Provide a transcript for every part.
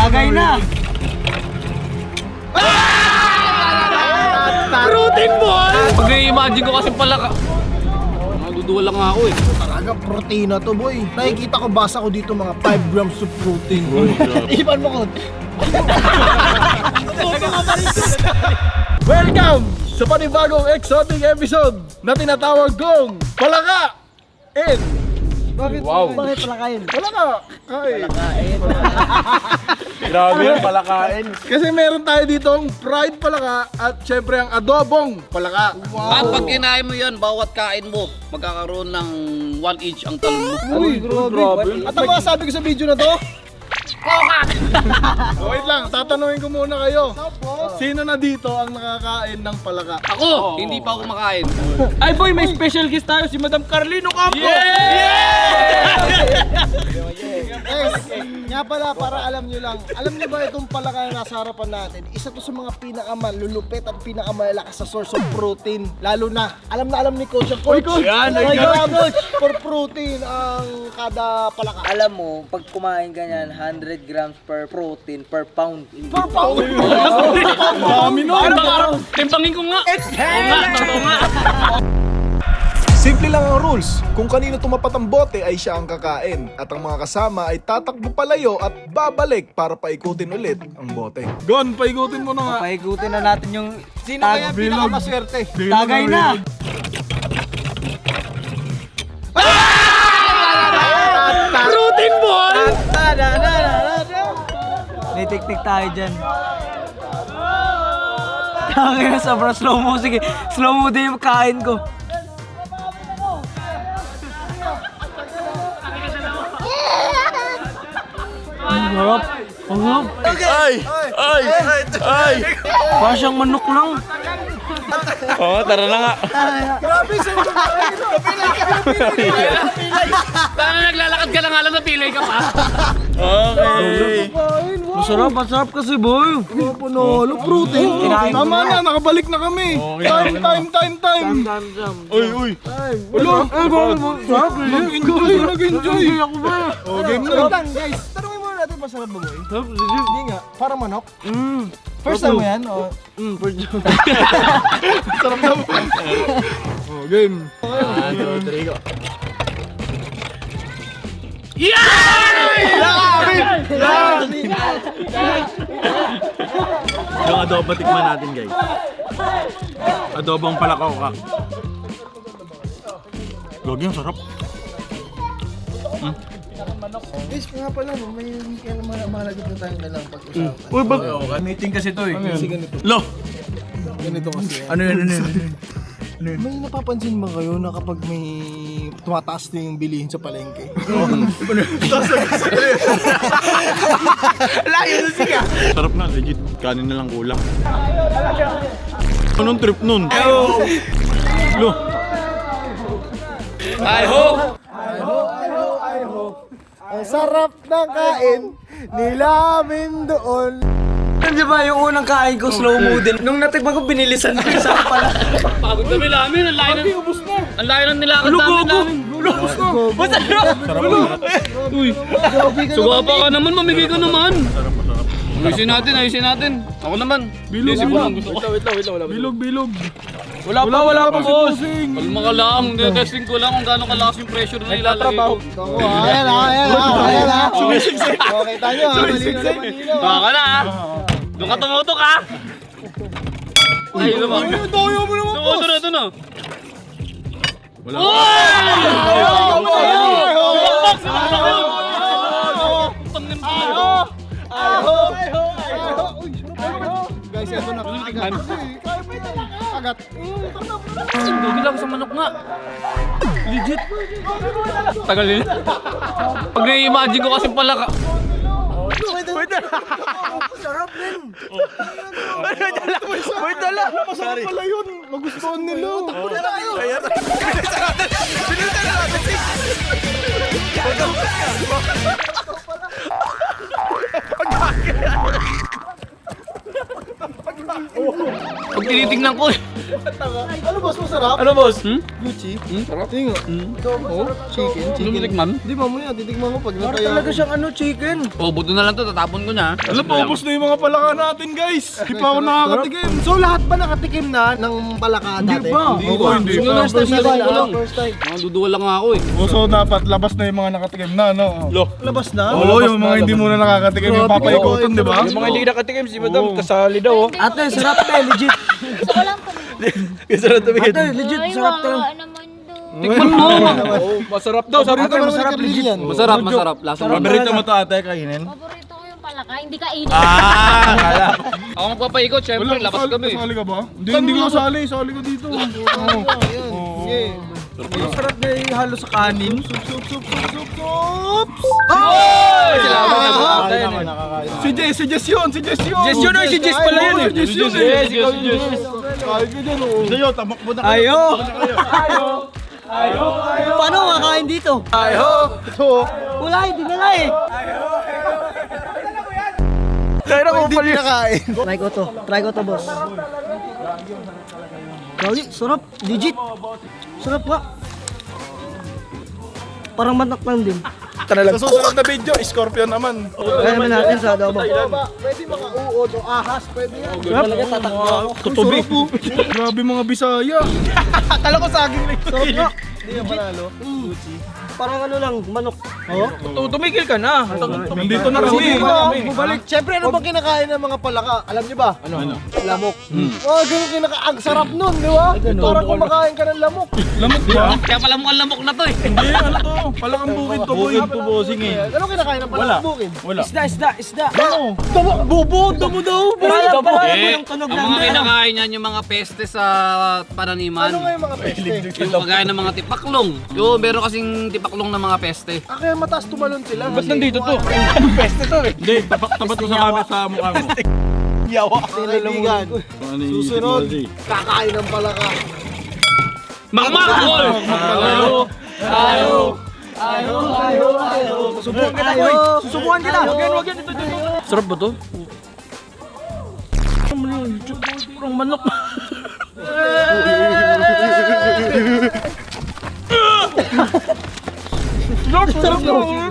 Tagay na! Protein boy! Pag i-imagine ko kasi pala ka... Naduduwal lang nga ako eh. Talaga protina to boy. Nakikita ko, basa ko dito mga 5 grams of protein. Iban mo ko. Welcome sa panibagong exotic episode na tinatawag kong Palaka and... Bakit? Wow. Bakit palakain? Palaka! Ay. Grabe yan, palakain. Kasi meron tayo ditong fried palaka at syempre ang adobong palaka. At pag kinain mo yan, bawat kain mo, magkakaroon ng 1 inch ang talon mo. Uy, grabe. At ang mga sabi ko sa video na to, wait lang, tatanungin ko muna kayo. Sino na dito ang nakakain ng palaka? Ako, hindi pa ako makain. Ay boy, may special guest tayo, si Madam Carlino Campo! Guys, nga pala, para alam nyo lang, alam nyo ba itong palaka na nasa harapan natin, isa to sa mga pinakamalulupit at pinakamalalakas sa source of protein. Lalo na alam ni Coach ang Coach. Yan, Ay, yan. Coach, for protein ang kada palaka. Alam mo, pag kumain ganyan, 100 grams per protein per pound. Per pound! Dami nun! Timbangin ko nga! Oo nga, totoo nga! Simple lang ang rules. Kung kanino tumapat ang bote ay siya ang kakain. At ang mga kasama ay tatakbo palayo at babalik para paikutin ulit ang bote. Gon, paikutin mo na nga. Paikutin na natin yung Sino kaya pinakamaswerte? tagay na! Protein boy! May tiktik tayo dyan. Tagay na, sobrang slow mo. Sige, slow mo din yung kain ko. Ang harap. Ang harap. Ay! Parang siyang manok lang. Oo, tara na nga. Sana naglalakad ka lang alam na pilay ka pa. Okay. Masarap kasi boy. Panalo, protein. Kinain ko Tama na, nakabalik na kami. Time. Uy! Ulo, Sarap nag-enjoy. ako ba? Oh, game na lang. Guys, tanungin muna natin, masarap ba boy? Hindi nga, para manok. First time mo yan? O, sarap na mo. Oh, game. Yung adobo tikman natin, guys. Adobong palakaw ka. Gogi, ang sarap. Guys, nga pala, may mahalagot na tayong dalang pag-usapan. Uy, bag... Meeting kasi to eh. Kasi ganito. Lo! Ganito kasi. Ano yun? May napapansin ba kayo na kapag may tumataas na yung bilihin sa palengke? Sarap na, legit. Kanin na lang kulang. Anong trip nun? Lo! I hope! Ang sarap ng kain nilamin doon. Di ba yung unang kain ko slow mo din? Nung natikman ko binilisan ko sa pala. Pagod kami namin, ang layo ng... Ang layo ng nilakad namin. Sarap. Uy, suga pa ka naman, mamigay ka naman. Ayusin natin. Ako naman. Bilog lang gusto ko. Bilog. Wala pa boss. Kalma ka lang, testing ko lang kung gaano kalakas yung pressure na ilalagay ko. Ayan ha. Sumisiksik. Kita nyo ha, malino. Baka na ha. Doon ka tumutok ha. Ay, naman. Doyo mo naman po. Ito na. Wala. Guys, ito na. Agat. Hindi lang sa manok nga. Legit. Tagal din. Pag na-imagine ko kasi pala ka... Sarap din. May dala. Masarap pala yun. Magustuhan nila. Takbo na tayo. Pag tinitignan ko, Ano boss, masarap? Ano boss? Gucci? Sarap. Tingo. Chicken. Hindi mo tikman? Di mamaya, titigman ko pag Para nataya talaga ako. siyang ano, chicken. Oh, buto na lang to, tatapon ko na. Ano, paubos na yung mga palaka natin, guys. Di pa ako nakakatikim. So lahat ba nakatikim na ng palaka dati? Hindi ko, hindi Yung pa. first time First time nila, ko lang. first time. Duduwa lang ako eh. So dapat labas na yung mga nakatikim na, no? Labas na? Oo, yung mga hindi muna nakakatikim yung papaikutan, di ba? Yung mga hindi nakatikim, si madam, kasali daw. Ate, sarap te, legit. Gusto ko lang tumingin. Ate, legit, Ay, sarap to. wawa naman doon. Tikman mo! Masarap daw, sabi ko masarap, legit. yan. Masarap, masarap. Lasa mo. Paborito mo to ate, kainin? Paborito ko yung palaka, hindi kainin. Ako magpapaikot, syempre, labas kami. Sali ka ba? Hindi ka sali, sali ka dito. Sige. Masarap na yung halo sa kanin. Si Jess yun! Jess yun ay, si Jess pala yun eh. Si Jess yun eh. Jess, ikaw yun. Kahit ka dyan, oh. Gusto nyo, tamakbo na Ayo! Paano kakain dito? Ayo! Wala, hindi na eh. Kaya na kung pali. Try ko to boss. Grabe, sarap, legit. Sarap nga. Parang manok lang din. Sa susunod na video, Scorpion naman. Kaya naman natin sa adobo. Pwede makauod o ahas, pwede yan. Talaga tatakbo ako. Tutubi. Grabe mga Bisaya. Akala ko saging lang. Sarap nga. Hindi na panalo. Parang ano lang, manok. Tumigil ka na. Nandito na kami. Bumalik. Siyempre, ano bang kinakain ng mga palaka? Alam niyo ba? Ano? Lamok. Oh, ganun ang sarap nun, di ba? Parang kumakain ka ng lamok. Lamot ba? Kaya pala mukhang lamok na to eh. Hindi, ano to? Palakang bukid to, boy. Bukid to bossing eh. Ano kinakain ng palaka? Bukid. Wala. Isda. Damo daw. Parang yung tunog Ang mga kinakain niyan yung mga peste sa pananiman. Ano nga yung mga peste? Yung kagaya ng mga tipaklong. Yung meron kasing tipaklong na mga peste. Ah, kaya mataas tumalon sila. Ba't nandito to? Hindi, tapat ko sa camera sa mukha mo. Kaibigan, Ano yung susunod, bossing? kakain ng palaka. Makmak! Susubukan kita, boy. Susubukan kita. Wag yan. Ito. Sarap ba to? Parang manok. Tama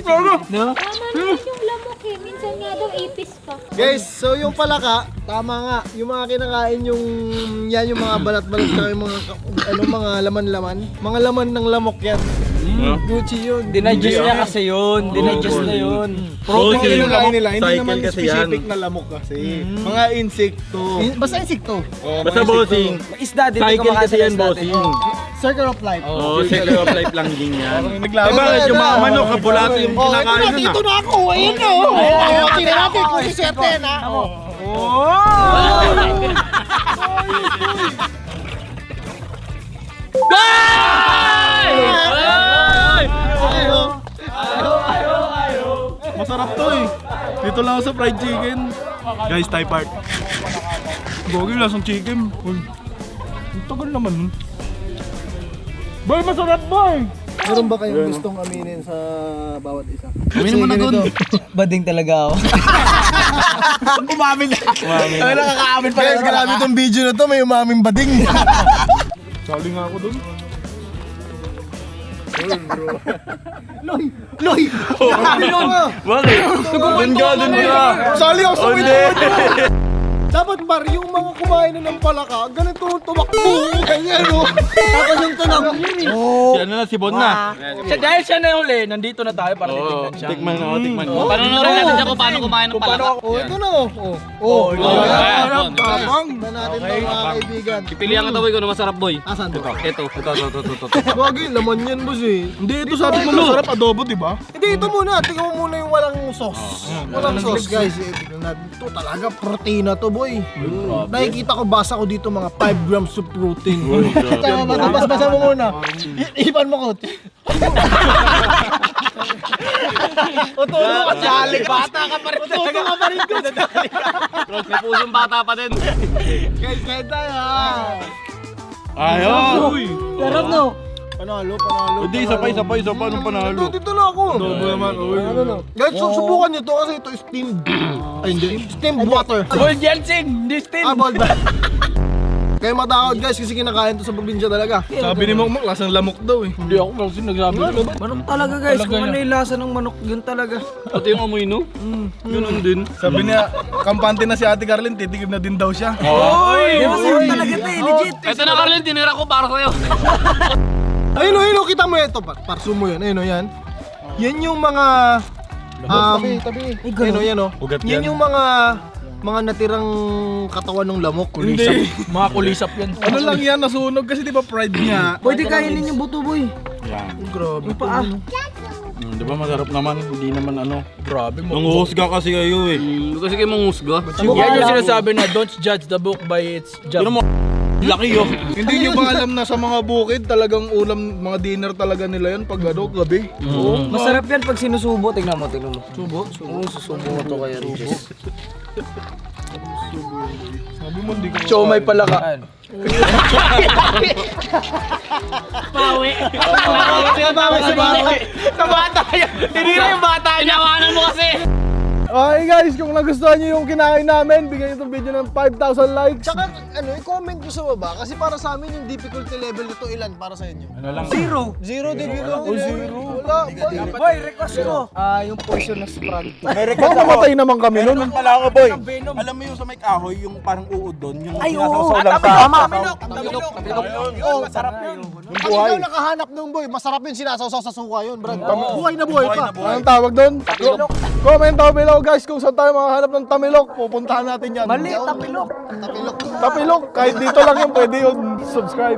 naman yung lamok eh. Minsan nga daw ipis pa. Guys, so yung palaka, tama nga, yung mga kinakain yung yan yung mga balat-balat sa yung mga mga laman-laman. Mga laman ng lamok yan. Gucci yun. Dinigest niya kasi yun. Dinigest na yun. Protein Bossing. yung kain nila, hindi Cycle naman kasi specific yan. na lamok kasi. Mga insekto. Basta insekto. Basta bossing. Isda, di Cycle kasi yan, bossing. Circle of life. Oo, circle of life lang din yan. Naglaban. Bakit yung mga manok, kabulato yung Oh, kinakain nun ito ah. na ako. Ayan na. Tingnan natin kung si Sete na. Masarap to eh. Dito lang ako sa fried chicken. Guys, Thai part. Gogi, lasang chicken. Uy, ang tagal naman. Boy, masarap boy! Meron ba kayong gustong aminin sa bawat isa? Aminin mo na doon. Bading talaga ako. Umamin na. Ay, nakakaamin pa. Guys, grabe tong video na to. May umaming bading. Sali nga ako doon. Loy! Bakit? Doon ka, doon ka. Sali ako sa video. Dapat bar, yung mga kumain na ng palaka, ganito tumakbo. Ganyan, no? Tapos yung tunog. Si ano na, si Bon na. Dahil siya na huli, nandito na tayo para titignan siya. Tikman na, tikman mo. Panonorin natin siya kung paano kumain ng palaka. Oh, ito na, oh. Oh, Tapang. na natin to, mga kaibigan. Pilihan ka boy kung ano masarap boy. Asan to? Ito. Gagi, laman yan, boss eh. Hindi, ito sabi ko masarap adobo, di ba? Hindi, ito muna. Tingnan mo muna yung walang sauce. Walang sauce, guys. Tingnan natin. Ito talaga, protein na to, boy. Nakikita ko, basa ko dito mga 5 grams of protein. Tama ba? Basa mo muna. Ipan mo ko. Utulo ka sali. Bata ka pa rin. Utulo ka pa rin. May pusong bata pa din. Guys, kaya tayo ha. Ayaw! Sarap no. Panalo. Hindi, isa pa, anong panalo? Dito na ako. Adobo naman, uy. Guys, susubukan nyo to kasi ito steamed. Ay, hindi. Steamed water. Bold yan, Sing. Hindi steam. Ah, ball ba? Kayo matakot guys kasi kinakain to sa probinsya talaga. Sabi ni Mokmok, lasang lamok daw eh. Hindi ako kasi nagsabi ko. Manok talaga guys, kung ano yung lasa ng manok, yun talaga. Pati yung amoy, no? Ganun din. Sabi niya, kampante na si Ate Carlin, titigib na din daw siya. Oy! Masarap talaga ito eh, legit. Ito na, Carlin, tinira ko para sa'yo. Ayun o, kita mo ito. Parso mo yan, ayun o yan. Yan yung mga... tabi. Ayun o, yan o. Ugat Yan yan. yung mga natirang katawan ng lamok. Hindi. Mga kulisap yan. Ano lang yan, nasunog kasi di ba pride niya. Pwede kainin yung buto boy. Yan. Yung paa. Di ba masarap naman? Hindi naman ano. Grabe mo. Nanguhusga kasi kayo eh. Kasi kayo mangusga. Yan yung sinasabi na don't judge the book by its job. Pero mo, laki yun. Hindi nyo ba alam na sa mga bukid, talagang ulam, mga dinner talaga nila yan pag ano, gabi? Masarap yan pag sinusubo. Tingnan mo. Subo? Oo, susubo mo to kaya Riches. Sabi mo, hindi ko... Siomay pala ka. Tinawanan mo kasi! Okay guys, kung nagustuhan nyo yung kinain namin, bigyan nyo itong video ng 5,000 likes. Tsaka, i-comment nyo sa baba. Kasi para sa amin yung difficulty level nito ilan para sa inyo? Zero. Zero difficulty level. Wala. Boy, request ko. Yung poisonous frog. Baka mamatay naman kami nun. Pala ako, boy. Alam mo yung sa may kahoy, yung parang uod doon, yung sinasawsaw lang sa... Oh, masarap yun. Pag ikaw nakahanap ng boy, masarap yun sinasawsaw sa suka yun, Brad. Buhay na buhay pa. Anong tawag doon? Comment down below guys kung saan tayo makahanap ng tamilok. Pupuntahan natin yan. Mali, tapilok. Tapilok. Tapilok, kahit dito lang yun, pwede yun. Subscribe.